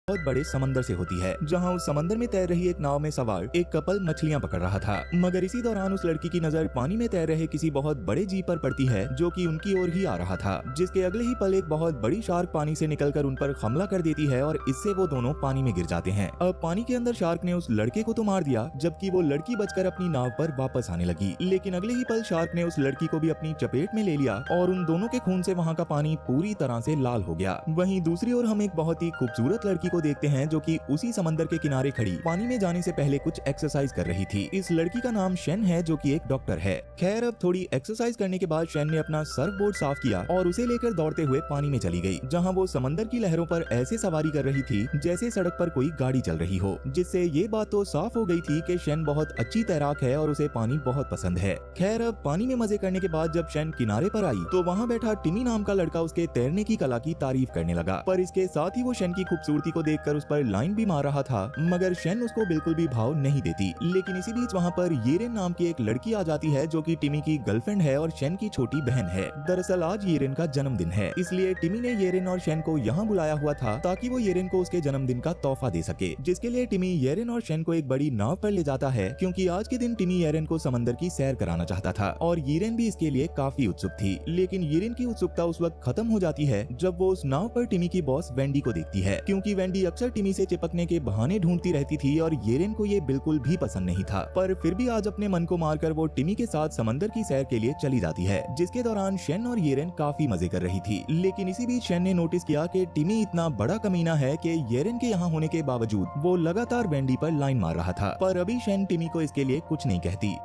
बहुत बड़े समंदर से होती है, जहां उस समंदर में तैर रही एक नाव में सवार एक कपल मछलियां पकड़ रहा था। मगर इसी दौरान उस लड़की की नजर पानी में तैर रहे किसी बहुत बड़े जीव पर पड़ती है जो कि उनकी ओर ही आ रहा था, जिसके अगले ही पल एक बहुत बड़ी शार्क पानी से निकलकर उन पर हमला कर देती है और इससे वो दोनों पानी में गिर जाते हैं। अब पानी के अंदर शार्क ने उस लड़के को तो मार दिया, जबकि वो लड़की बचकर अपनी नाव पर वापस आने लगी। लेकिन अगले ही पल शार्क ने उस लड़की को भी अपनी चपेट में ले लिया और उन दोनों के खून से वहाँ का पानी पूरी तरह से लाल हो गया। वहीं दूसरी ओर हम एक बहुत ही खूबसूरत लड़की को देखते हैं जो कि उसी समंदर के किनारे खड़ी पानी में जाने से पहले कुछ एक्सरसाइज कर रही थी। इस लड़की का नाम शेन है जो कि एक डॉक्टर है। खैर, अब थोड़ी एक्सरसाइज करने के बाद शेन ने अपना सर्फ बोर्ड साफ किया और उसे लेकर दौड़ते हुए पानी में चली गई, जहां वो समंदर की लहरों पर ऐसे सवारी कर रही थी जैसे सड़क पर कोई गाड़ी चल रही हो, जिससे ये बात तो साफ हो गई थी कि शेन बहुत अच्छी तैराक है और उसे पानी बहुत पसंद है। खैर, अब पानी में मजे करने के बाद जब शेन किनारे पर आई तो वहाँ बैठा टिमी नाम का लड़का उसके तैरने की कला की तारीफ करने लगा, पर इसके साथ ही वो शेन की खूबसूरती को देखकर उस पर लाइन भी मार रहा था, मगर शेन उसको बिल्कुल भी भाव नहीं देती। लेकिन इसी बीच वहाँ पर येरेन नाम की एक लड़की आ जाती है जो कि टिमी की गर्लफ्रेंड है और शेन की छोटी बहन है। दरअसल आज येरेन का जन्मदिन है, इसलिए टिमी ने येरेन और शेन को यहाँ बुलाया हुआ था ताकि वो येरेन को उसके जन्मदिन का तोहफा दे सके, जिसके लिए टिमी येरेन और शेन को एक बड़ी नाव पर ले जाता है, क्योंकि आज के दिन टिमी येरेन को समंदर की सैर कराना चाहता था और येरेन भी इसके लिए काफी उत्सुक थी। लेकिन येरेन की उत्सुकता उस वक्त खत्म हो जाती है जब वो उस नाव पर टिमी की बॉस वेंडी को देखती है, क्योंकि वेंडी अक्सर टिमी से चिपकने के बहाने ढूंढती रहती थी और येरेन को ये बिल्कुल भी पसंद नहीं था। पर फिर भी आज अपने मन को मारकर वो टिमी के साथ समंदर की सैर के लिए चली जाती है, जिसके दौरान शेन और येरेन काफी मजे कर रही थी। लेकिन इसी बीच शेन ने नोटिस किया कि टिमी इतना बड़ा कमीना है कि येरेन के यहाँ होने के बावजूद वो लगातार वेंडी पर लाइन मार रहा था, पर अभी शेन टिमी को इसके लिए कुछ नहीं कहती।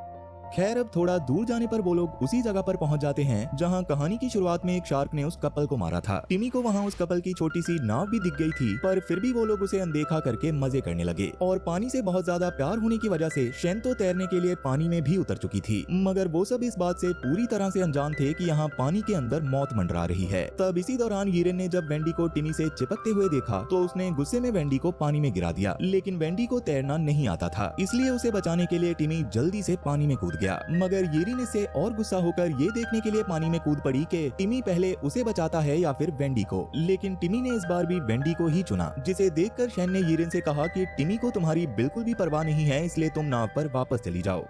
खैर, अब थोड़ा दूर जाने पर वो लोग उसी जगह पर पहुंच जाते हैं जहां कहानी की शुरुआत में एक शार्क ने उस कपल को मारा था। टिमी को वहां उस कपल की छोटी सी नाव भी दिख गई थी, पर फिर भी वो लोग उसे अनदेखा करके मजे करने लगे और पानी से बहुत ज्यादा प्यार होने की वजह से शेन तो तैरने के लिए पानी में भी उतर चुकी थी, मगर वो सब इस बात से पूरी तरह से अनजान थे कि यहाँ पानी के अंदर मौत मंडरा रही है। तब इसी दौरान येरेन ने जब वेंडी को टिमी से चिपकते हुए देखा तो उसने गुस्से में वेंडी को पानी में गिरा दिया, लेकिन वेंडी को तैरना नहीं आता था, इसलिए उसे बचाने के लिए टिमी जल्दी से पानी में कूद गया। मगर येरेन से और गुस्सा होकर ये देखने के लिए पानी में कूद पड़ी कि टिमी पहले उसे बचाता है या फिर वेंडी को। लेकिन टिमी ने इस बार भी वेंडी को ही चुना, जिसे देखकर शेन ने येरेन से कहा कि टिमी को तुम्हारी बिल्कुल भी परवाह नहीं है, इसलिए तुम नाव पर वापस चली जाओ।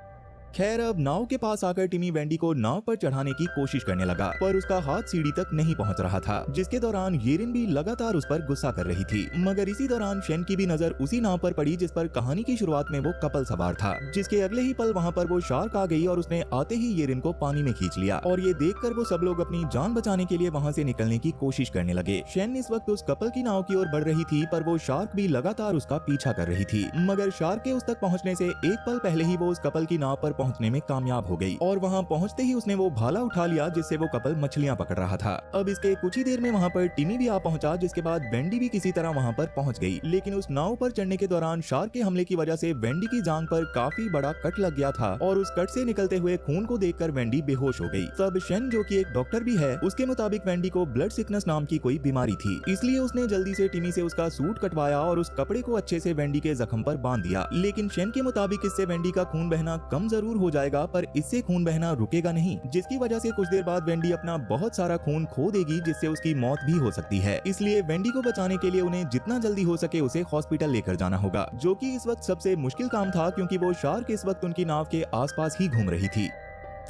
खैर, अब नाव के पास आकर टिमी वेंडी को नाव पर चढ़ाने की कोशिश करने लगा, पर उसका हाथ सीढ़ी तक नहीं पहुंच रहा था, जिसके दौरान येरेन भी लगातार उस पर गुस्सा कर रही थी। मगर इसी दौरान शेन की भी नजर उसी नाव पर पड़ी जिस पर कहानी की शुरुआत में वो कपल सवार था, जिसके अगले ही पल वहाँ पर वो शार्क आ गई और उसने आते ही येरेन को पानी में खींच लिया और ये देखकर वो सब लोग अपनी जान बचाने के लिए वहाँ से निकलने की कोशिश करने लगे। शेन इस वक्त उस कपल की नाव की ओर बढ़ रही थी, पर वो शार्क भी लगातार उसका पीछा कर रही थी, मगर शार्क के उस तक पहुँचने से एक पल पहले ही वो उस कपल की नाव पर पहुँचने में कामयाब हो गई और वहां पहुंचते ही उसने वो भाला उठा लिया जिससे वो कपल मछलियां पकड़ रहा था। अब इसके कुछ ही देर में वहां पर टिमी भी आ पहुंचा, जिसके बाद वेंडी भी किसी तरह वहां पर पहुंच गई। लेकिन उस नाव पर चढ़ने के दौरान शार्क के हमले की वजह से वेंडी की जांघ पर काफी बड़ा कट लग गया था और उस कट से निकलते हुए खून को देखकर वेंडी बेहोश हो गई। तब शेन, जो कि एक डॉक्टर भी है, उसके मुताबिक वेंडी को ब्लड सिकनेस नाम की कोई बीमारी थी, इसलिए उसने जल्दी से टिमी से उसका सूट कटवाया और उस कपड़े को अच्छे से वेंडी के जख्म पर बांध दिया। लेकिन शेन के मुताबिक इससे वेंडी का खून बहना कम जरूर हो जाएगा, पर इससे खून बहना रुकेगा नहीं, जिसकी वजह से कुछ देर बाद वेंडी अपना बहुत सारा खून खो देगी, जिससे उसकी मौत भी हो सकती है। इसलिए वेंडी को बचाने के लिए उन्हें जितना जल्दी हो सके उसे हॉस्पिटल लेकर जाना होगा, जो कि इस वक्त सबसे मुश्किल काम था, क्योंकि वो शार्क इस वक्त उनकी नाव के आसपास ही घूम रही थी।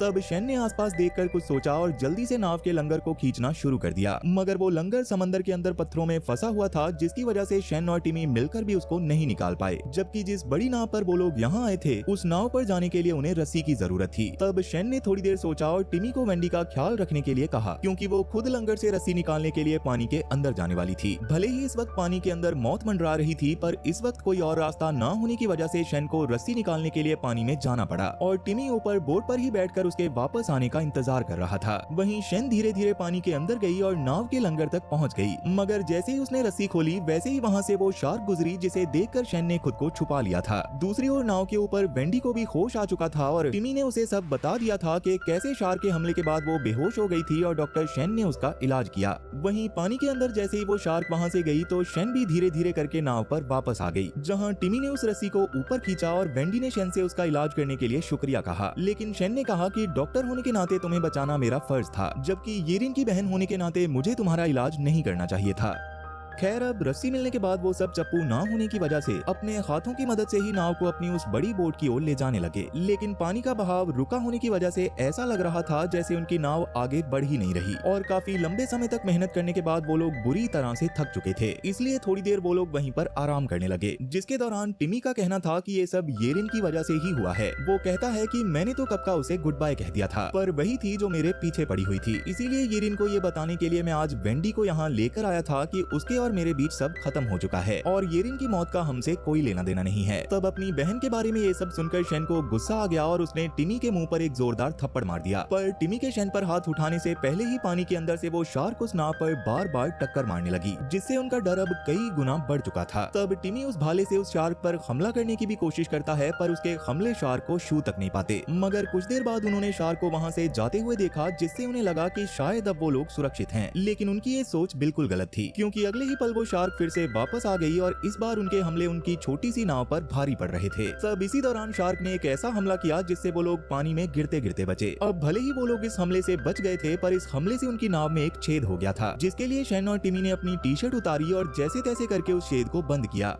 तब शेन ने आसपास देखकर कुछ सोचा और जल्दी से नाव के लंगर को खींचना शुरू कर दिया, मगर वो लंगर समंदर के अंदर पत्थरों में फंसा हुआ था, जिसकी वजह से शेन और टिमी मिलकर भी उसको नहीं निकाल पाए। जबकि जिस बड़ी नाव पर वो लोग यहाँ आए थे, उस नाव पर जाने के लिए उन्हें रस्सी की जरूरत थी। तब शेन ने थोड़ी देर सोचा और टिमी को वेंडी का ख्याल रखने के लिए कहा, क्योंकि वो खुद लंगर से रस्सी निकालने के लिए पानी के अंदर जाने वाली थी। भले ही इस वक्त पानी के अंदर मौत मंडरा रही थी, पर इस वक्त कोई और रास्ता न होने की वजह से शेन को रस्सी निकालने के लिए पानी में जाना पड़ा और टिमी ऊपर बोट पर ही बैठकर उसके वापस आने का इंतजार कर रहा था। वहीं शेन धीरे धीरे पानी के अंदर गई और नाव के लंगर तक पहुंच गई, मगर जैसे ही उसने रस्सी खोली वैसे ही वहां से वो शार्क गुजरी, जिसे देखकर शेन ने खुद को छुपा लिया था। दूसरी ओर नाव के ऊपर वेंडी को भी होश आ चुका था और टिमी ने उसे सब बता दिया था कि कैसे शार्क के हमले के बाद वो बेहोश हो गई थी और डॉक्टर शेन ने उसका इलाज किया। वहीं पानी के अंदर जैसे ही वो शार्क वहां से गई तो शेन भी धीरे धीरे करके नाव पर वापस आ गई, जहाँ टिमी ने उस रस्सी को ऊपर खींचा और वेंडी ने शेन से उसका इलाज करने के लिए शुक्रिया कहा। लेकिन शेन ने कहा कि डॉक्टर होने के नाते तुम्हें बचाना मेरा फर्ज था, जबकि येरेन की बहन होने के नाते मुझे तुम्हारा इलाज नहीं करना चाहिए था। खैर अब रस्सी मिलने के बाद वो सब चप्पू ना होने की वजह से अपने हाथों की मदद से ही नाव को अपनी उस बड़ी बोट की ओर ले जाने लगे, लेकिन पानी का बहाव रुका होने की वजह से ऐसा लग रहा था जैसे उनकी नाव आगे बढ़ ही नहीं रही और काफी लंबे समय तक मेहनत करने के बाद वो लोग बुरी तरह से थक चुके थे, इसलिए थोड़ी देर वो लोग वहीं पर आराम करने लगे। जिसके दौरान टिमी का कहना था कि ये सब येरिन की वजह से ही हुआ है। वो कहता है कि मैंने तो कब का उसे गुड बाय कह दिया था, पर वही थी जो मेरे पीछे पड़ी हुई थी, इसीलिए येरिन को ये बताने के लिए मैं आज वेंडी को यहाँ लेकर आया था कि उसके और मेरे बीच सब खत्म हो चुका है और येरिन की मौत का हमसे कोई लेना देना नहीं है। तब अपनी बहन के बारे में ये सब सुनकर शेन को गुस्सा आ गया और उसने टिमी के मुंह पर एक जोरदार थप्पड़ मार दिया, पर टिमी के शेन पर हाथ उठाने से पहले ही पानी के अंदर से वो शार्क उस नाव पर बार बार टक्कर मारने लगी, जिससे उनका डर अब कई गुना बढ़ चुका था। तब टिमी उस भाले से उस शार्क पर हमला करने की भी कोशिश करता है, पर उसके हमले शार्क को छू तक नहीं पाते। मगर कुछ देर बाद उन्होंने शार्क को वहाँ से जाते हुए देखा, जिससे उन्हें लगा कि शायद अब वो लोग सुरक्षित हैं, लेकिन उनकी ये सोच बिल्कुल गलत थी, क्योंकि अगले ही पल वो शार्क फिर से वापस आ गई और इस बार उनके हमले उनकी छोटी सी नाव पर भारी पड़ रहे थे। तब इसी दौरान शार्क ने एक ऐसा हमला किया जिससे वो लोग पानी में गिरते गिरते बचे। अब भले ही वो लोग इस हमले से बच गए थे, पर इस हमले से उनकी नाव में एक छेद हो गया था, जिसके लिए शेन और टिमी ने अपनी टी शर्ट उतारी और जैसे तैसे करके उस छेद को बंद किया।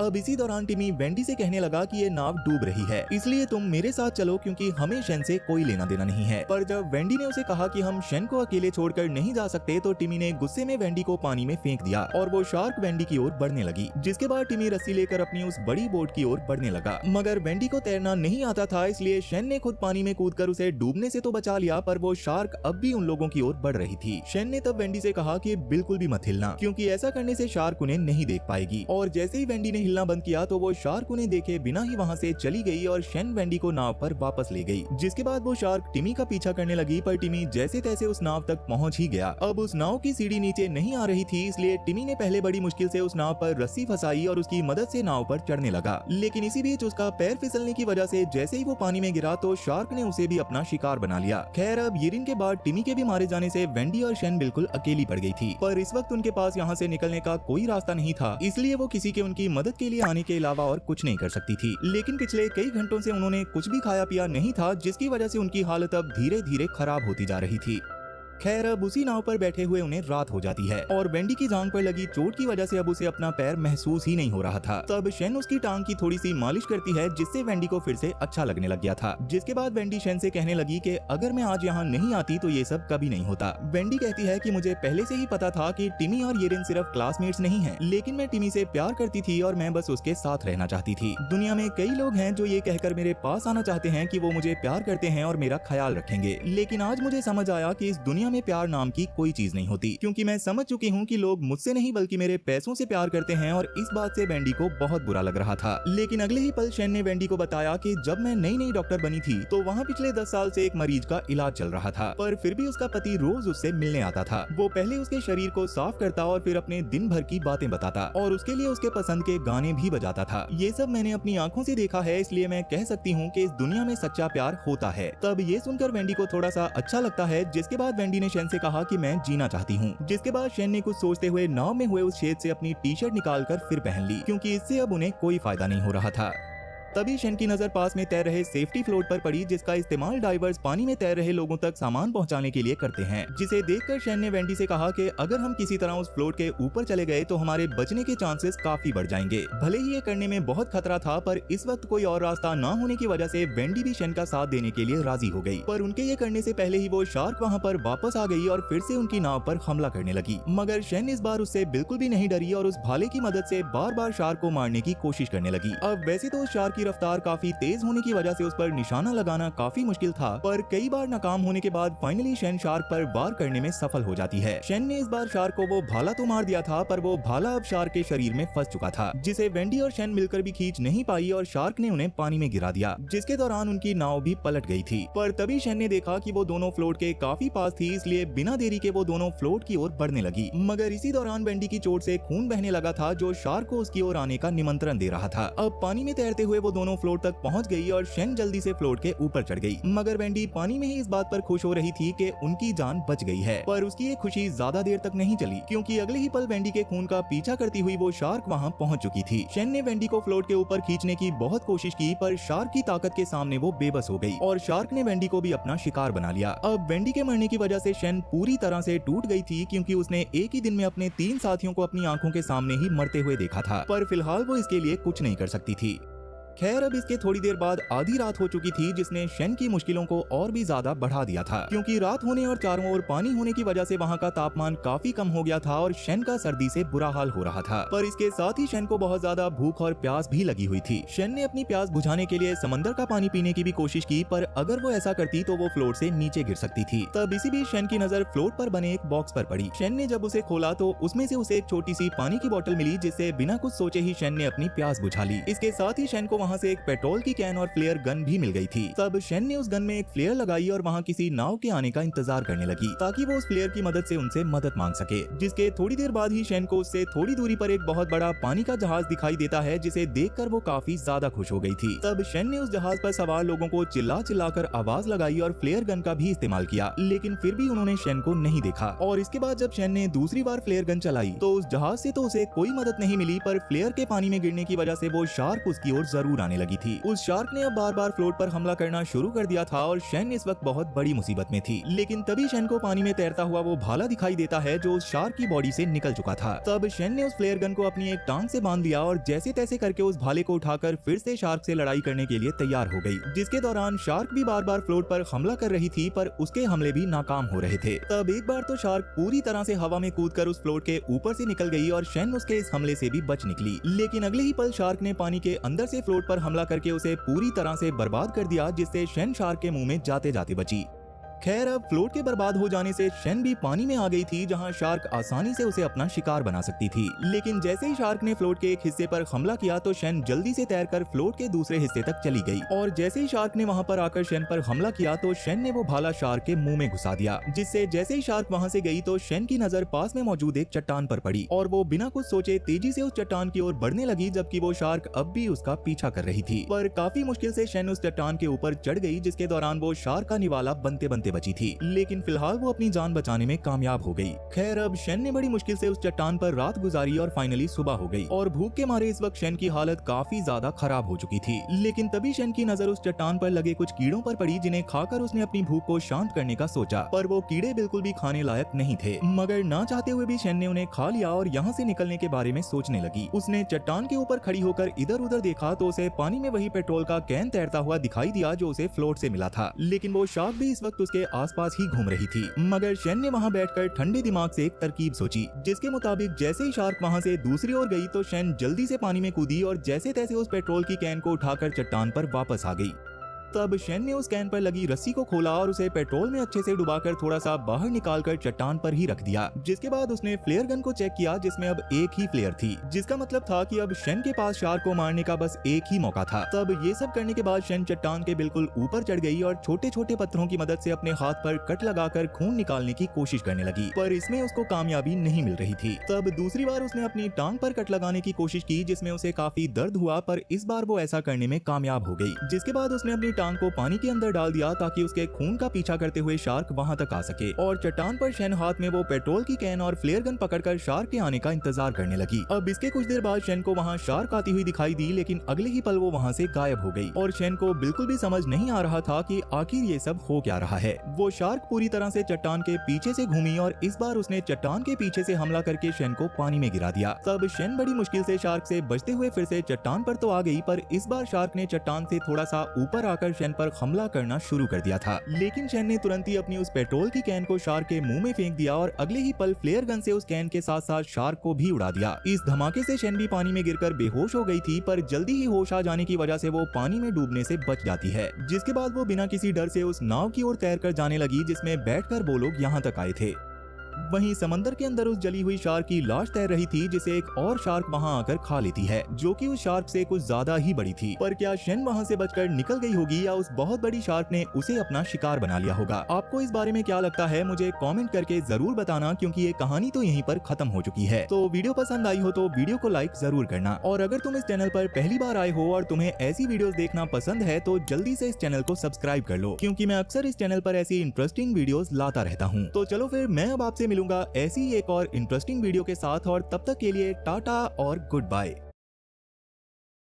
अब इसी दौरान टिमी वेंडी से कहने लगा कि ये नाव डूब रही है, इसलिए तुम मेरे साथ चलो क्योंकि हमें शेन से कोई लेना देना नहीं है। पर जब वेंडी ने उसे कहा कि हम शेन को अकेले छोड़कर नहीं जा सकते, तो टिमी ने गुस्से में वेंडी को पानी में फेंक दिया और वो शार्क वेंडी की ओर बढ़ने लगी, जिसके बाद टिमी रस्सी लेकर अपनी उस बड़ी बोट की ओर बढ़ने लगा। मगर वेंडी को तैरना नहीं आता था, इसलिए शेन ने खुद पानी में कूदकर उसे डूबने से तो बचा लिया, पर वो शार्क अब भी उन लोगों की ओर बढ़ रही थी। शेन ने तब वेंडी से कहा कि बिल्कुल भी मत हिलना, क्योंकि ऐसा करने से शार्क उन्हें नहीं देख पाएगी। और जैसे ही वेंडी ने हिलना बंद किया तो वो शार्क उन्हें देखे बिना ही वहाँ से चली गई और शेन वेंडी को नाव पर वापस ले गई। जिसके बाद वो शार्क टिमी का पीछा करने लगी, पर टिमी जैसे तैसे उस नाव तक पहुँच ही गया। अब उस नाव की सीढ़ी नीचे नहीं आ रही थी, इसलिए टिमी ने पहले बड़ी मुश्किल से उस नाव पर रस्सी फंसाई और उसकी मदद से नाव पर चढ़ने लगा, लेकिन इसी बीच उसका पैर फिसलने की वजह से जैसे ही वो पानी में गिरा तो शार्क ने उसे भी अपना शिकार बना लिया। खैर अब येरिन के बाद टिमी के भी मारे जाने से वेंडी और शेन बिल्कुल अकेली पड़ गई थी, पर इस वक्त उनके पास यहाँ से निकलने का कोई रास्ता नहीं था, इसलिए वो किसी के उनकी मदद के लिए आने के अलावा और कुछ नहीं कर सकती थी। लेकिन पिछले कई घंटों से उन्होंने कुछ भी खाया पिया नहीं था, जिसकी वजह से उनकी हालत अब धीरे धीरे खराब होती जा रही थी। खैर अब उसी नाव पर बैठे हुए उन्हें रात हो जाती है और वेंडी की जांघ पर लगी चोट की वजह से अब उसे अपना पैर महसूस ही नहीं हो रहा था। तब शेन उसकी टांग की थोड़ी सी मालिश करती है, जिससे वेंडी को फिर से अच्छा लगने लग गया था। जिसके बाद वेंडी शेन से कहने लगी कि अगर मैं आज यहाँ नहीं आती तो ये सब कभी नहीं होता। वेंडी कहती है कि मुझे पहले से ही पता था कि टिमी और येरिन सिर्फ क्लासमेट्स नहीं है, लेकिन मैं टिमी से प्यार करती थी और मैं बस उसके साथ रहना चाहती थी। दुनिया में कई लोग हैं जो ये कहकर मेरे पास आना चाहते हैं कि वो मुझे प्यार करते हैं और मेरा ख्याल रखेंगे, लेकिन आज मुझे समझ आया कि इस दुनिया में प्यार नाम की कोई चीज नहीं होती, क्योंकि मैं समझ चुकी हूँ कि लोग मुझसे नहीं बल्कि मेरे पैसों से प्यार करते हैं। और इस बात से वेंडी को बहुत बुरा लग रहा था। लेकिन अगले ही पल शेन ने वेंडी को बताया कि जब मैं नई नई डॉक्टर बनी थी तो वहाँ पिछले 10 साल से एक मरीज का इलाज चल रहा था, पर फिर भी उसका पति रोज उससे मिलने आता था। वो पहले उसके शरीर को साफ करता और फिर अपने दिन भर की बातें बताता और उसके लिए उसके पसंद के गाने भी बजाता था। ये सब मैंने अपनी आंखों से देखा है, इसलिए मैं कह सकती हूँ कि इस दुनिया में सच्चा प्यार होता है। तब ये सुनकर वेंडी को थोड़ा सा अच्छा लगता है, जिसके बाद वेंडी ने शेन से कहा कि मैं जीना चाहती हूँ। जिसके बाद शेन ने कुछ सोचते हुए नाव में हुए उस छेद से अपनी टी शर्ट निकालकर फिर पहन ली, क्योंकि इससे अब उन्हें कोई फायदा नहीं हो रहा था। तभी शेन की नजर पास में तैर रहे सेफ्टी फ्लोट पर पड़ी, जिसका इस्तेमाल डाइवर्स पानी में तैर रहे लोगों तक सामान पहुंचाने के लिए करते हैं। जिसे देखकर शेन ने वेंडी से कहा कि अगर हम किसी तरह उस फ्लोट के ऊपर चले गए तो हमारे बचने के चांसेस काफी बढ़ जाएंगे। भले ही ये करने में बहुत खतरा था, पर इस वक्त कोई और रास्ता न होने की वजह से वेंडी भी शेन का साथ देने के लिए राजी हो गई। पर उनके ये करने से पहले ही वो शार्क वहाँ पर वापस आ गई और फिर से उनकी नाव पर हमला करने लगी। मगर शेन इस बार उससे बिल्कुल भी नहीं डरी और उस भाले की मदद से बार बार शार्क को मारने की कोशिश करने लगी। अब वैसे तो उस शार्क की रफ्तार काफी तेज होने की वजह से उस पर निशाना लगाना काफी मुश्किल था, पर कई बार नाकाम होने के बाद फाइनली शेन शार्क पर वार करने में सफल हो जाती है। शेन ने इस बार शार्क को वो भाला तो मार दिया था, पर वो भाला अब शार्क के शरीर में फंस चुका था, जिसे वेंडी और शेन मिलकर भी खींच नहीं पाई और शार्क ने उन्हें पानी में गिरा दिया, जिसके दौरान उनकी नाव भी पलट गई थी। पर तभी शेन ने देखा कि वो दोनों फ्लोट के काफी पास थी, इसलिए बिना देरी के वो दोनों फ्लोट की ओर बढ़ने लगी। मगर इसी दौरान वेंडी की चोट से खून बहने लगा था, जो शार्क को उसकी ओर आने का निमंत्रण दे रहा था। अब पानी में तैरते हुए वो दोनों फ्लोट तक पहुंच गई और शेन जल्दी से फ्लोट के ऊपर चढ़ गई। मगर वेंडी पानी में ही इस बात पर खुश हो रही थी कि उनकी जान बच गई है। पर उसकी ये खुशी ज्यादा देर तक नहीं चली, क्योंकि अगले ही पल वेंडी के खून का पीछा करती हुई वो शार्क वहाँ पहुँच चुकी थी। शेन ने वेंडी को फ्लोट के ऊपर खींचने की बहुत कोशिश की, पर शार्क की ताकत के सामने वो बेबस हो गई और शार्क ने वेंडी को भी अपना शिकार बना लिया। अब वेंडी के मरने की वजह से शेन पूरी तरह से टूट गई थी, क्योंकि उसने एक ही दिन में अपने 3 साथियों को अपनी आंखों के सामने ही मरते हुए देखा था। पर फिलहाल वो इसके लिए कुछ नहीं कर सकती थी। खैर, अब इसके थोड़ी देर बाद आधी रात हो चुकी थी, जिसने शेन की मुश्किलों को और भी ज्यादा बढ़ा दिया था, क्योंकि रात होने और चारों ओर पानी होने की वजह से वहाँ का तापमान काफी कम हो गया था और शेन का सर्दी से बुरा हाल हो रहा था। पर इसके साथ ही शेन को बहुत ज्यादा भूख और प्यास भी लगी हुई थी। शेन ने अपनी प्यास बुझाने के लिए समंदर का पानी पीने की भी कोशिश की, पर अगर वो ऐसा करती तो वो फ्लोट से नीचे गिर सकती थी। तब इसी बीच शेन की नजर फ्लोट पर बने एक बॉक्स पर पड़ी। शेन ने जब उसे खोला तो उसमें से उसे एक छोटी सी पानी की बोतल मिली, जिससे बिना कुछ सोचे ही शेन ने अपनी प्यास बुझा ली। इसके साथ ही शेन को वहाँ से एक पेट्रोल की कैन और फ्लेयर गन भी मिल गई थी। तब शेन ने उस गन में एक फ्लेयर लगाई और वहाँ किसी नाव के आने का इंतजार करने लगी, ताकि वो उस फ्लेयर की मदद से उनसे मदद मांग सके। जिसके थोड़ी देर बाद ही शेन को उससे थोड़ी दूरी पर एक बहुत बड़ा पानी का जहाज दिखाई देता है, जिसे देखकर वो काफी ज्यादा खुश हो गई थी। तब शेन ने उस जहाज पर सवार लोगों को चिल्ला चिल्लाकर आवाज लगाई और फ्लेयर गन का भी इस्तेमाल किया, लेकिन फिर भी उन्होंने शेन को नहीं देखा। और इसके बाद जब शेन ने दूसरी बार फ्लेयर गन चलाई तो उस जहाज से तो उसे कोई मदद नहीं मिली, पर फ्लेयर के पानी में गिरने की वजह से वो शार्क उसकी ओर जरूर आने लगी थी। उस शार्क ने अब बार बार फ्लोट पर हमला करना शुरू कर दिया था और शेन इस वक्त बहुत बड़ी मुसीबत में थी। लेकिन तभी शेन को पानी में तैरता हुआ वो भाला दिखाई देता है, जो उस शार्क की बॉडी से निकल चुका था। तब शेन ने उस फ्लेयर गन को अपनी एक टांग से बांध दिया और जैसे तैसे करके उस भाले को उठाकर फिर से शार्क से लड़ाई करने के लिए तैयार हो गई। जिसके दौरान शार्क भी बार बार फ्लोट पर हमला कर रही थी, पर उसके हमले भी नाकाम हो रहे थे। तब एक बार तो शार्क पूरी तरह से हवा में कूदकर उस फ्लोट के ऊपर से निकल गई और शेन उसके इस हमले से भी बच निकली। लेकिन अगले ही पल शार्क ने पानी के अंदर से फ्लोट पर हमला करके उसे पूरी तरह से बर्बाद कर दिया, जिससे शेन शार्क के मुंह में जाते जाते बची। खैर, अब फ्लोट के बर्बाद हो जाने से शेन भी पानी में आ गई थी, जहां शार्क आसानी से उसे अपना शिकार बना सकती थी। लेकिन जैसे ही शार्क ने फ्लोट के एक हिस्से पर हमला किया तो शेन जल्दी से तैरकर फ्लोट के दूसरे हिस्से तक चली गई। और जैसे ही शार्क ने वहां पर आकर शेन पर हमला किया तो शेन ने वो भाला शार्क के मुंह में घुसा दिया, जिससे जैसे ही शार्क वहां से गई तो शेन की नजर पास में मौजूद एक चट्टान पर पड़ी और वो बिना कुछ सोचे तेजी से उस चट्टान की ओर बढ़ने लगी, जबकि वो शार्क अब भी उसका पीछा कर रही थी। पर काफी मुश्किल से शेन उस चट्टान के ऊपर चढ़ गई, जिसके दौरान वो शार्क का निवाला बनते बनते बची थी। लेकिन फिलहाल वो अपनी जान बचाने में कामयाब हो गई। खैर, अब शेन ने बड़ी मुश्किल से उस चट्टान पर रात गुजारी और फाइनली सुबह हो गई और भूख के मारे इस वक्त शेन की हालत काफी ज्यादा खराब हो चुकी थी। लेकिन तभी शेन की नजर उस चट्टान पर लगे कुछ कीड़ों पर पड़ी, जिन्हें खाकर उसने अपनी भूख को शांत करने का सोचा, पर वो कीड़े बिल्कुल भी खाने लायक नहीं थे। मगर ना चाहते हुए भी शेन ने उन्हें खा लिया और यहाँ से निकलने के बारे में सोचने लगी। उसने चट्टान के ऊपर खड़ी होकर इधर उधर देखा तो उसे पानी में वही पेट्रोल का कैन तैरता हुआ दिखाई दिया, जो उसे फ्लोट से मिला था। लेकिन वो शार्क भी इस वक्त उसके आसपास ही घूम रही थी। मगर शेन ने वहां बैठकर ठंडे दिमाग से एक तरकीब सोची, जिसके मुताबिक जैसे ही शार्क वहां से दूसरी ओर गई तो शेन जल्दी से पानी में कूदी और जैसे तैसे उस पेट्रोल की कैन को उठाकर चट्टान पर वापस आ गई। तब शेन ने उस कैन पर लगी रस्सी को खोला और उसे पेट्रोल में अच्छे से डुबाकर थोड़ा सा बाहर निकालकर चट्टान पर ही रख दिया। जिसके बाद उसने फ्लेयर गन को चेक किया, जिसमें अब एक ही फ्लेयर थी, जिसका मतलब था कि अब शेन के पास शार्क को मारने का बस एक ही मौका था। तब ये सब करने के बाद शेन चट्टान के बिल्कुल ऊपर चढ़ गई और छोटे छोटे पत्थरों की मदद से अपने हाथ पर कट लगाकर खून निकालने की कोशिश करने लगी, पर इसमें उसको कामयाबी नहीं मिल रही थी। तब दूसरी बार उसने अपनी टांग पर कट लगाने की कोशिश की, जिसमें उसे काफी दर्द हुआ, पर इस बार वो ऐसा करने में कामयाब हो गई। जिसके बाद उसने अपनी टांग को पानी के अंदर डाल दिया ताकि उसके खून का पीछा करते हुए शार्क वहां तक आ सके। और चट्टान पर शेन हाथ में वो पेट्रोल की कैन और फ्लेयर गन पकड़कर शार्क के आने का इंतजार करने लगी। अब इसके कुछ देर बाद शेन को वहां शार्क आती हुई दिखाई दी, लेकिन अगले ही पल वो वहां से गायब हो गई और शेन को बिल्कुल भी समझ नहीं आ रहा था कि आखिर ये सब हो क्या रहा है। वो शार्क पूरी तरह से चट्टान के पीछे से घूमी और इस बार उसने चट्टान के पीछे से हमला करके शेन को पानी में गिरा दिया। तब शेन बड़ी मुश्किल से शार्क से बचते हुए फिर से चट्टान पर तो आ गई, पर इस बार शार्क ने चट्टान से थोड़ा सा ऊपर आकर शेन पर हमला करना शुरू कर दिया था। लेकिन शेन ने तुरंत ही अपनी उस पेट्रोल की कैन को शार्क के मुंह में फेंक दिया और अगले ही पल फ्लेयर गन से उस कैन के साथ साथ शार्क को भी उड़ा दिया। इस धमाके से शेन भी पानी में गिरकर बेहोश हो गई थी, पर जल्दी ही होश आ जाने की वजह से वो पानी में डूबने से बच जाती है। जिसके बाद वो बिना किसी डर से उस नाव की ओर तैरकर जाने लगी, जिसमें बैठकर वो लोग यहाँ तक आए थे। वहीं समंदर के अंदर उस जली हुई शार्क की लाश तैर रही थी, जिसे एक और शार्क वहां आकर खा लेती है, जो कि उस शार्क से कुछ ज्यादा ही बड़ी थी। पर क्या शेन वहां से बचकर निकल गई होगी या उस बहुत बड़ी शार्क ने उसे अपना शिकार बना लिया होगा? आपको इस बारे में क्या लगता है मुझे कमेंट करके जरूर बताना, क्योंकि ये कहानी तो यहीं पर खत्म हो चुकी है। तो वीडियो पसंद आई हो तो वीडियो को लाइक जरूर करना, और अगर तुम इस चैनल पर पहली बार आए हो और तुम्हें ऐसी वीडियोस देखना पसंद है तो जल्दी से इस चैनल को सब्सक्राइब कर लो, क्योंकि मैं अक्सर इस चैनल पर ऐसी इंटरेस्टिंग वीडियोस लाता रहता हूँ। तो चलो फिर मैं अब आपसे मिलूंगा ऐसी एक और इंटरेस्टिंग वीडियो के साथ, और तब तक के लिए टाटा और गुड बाय।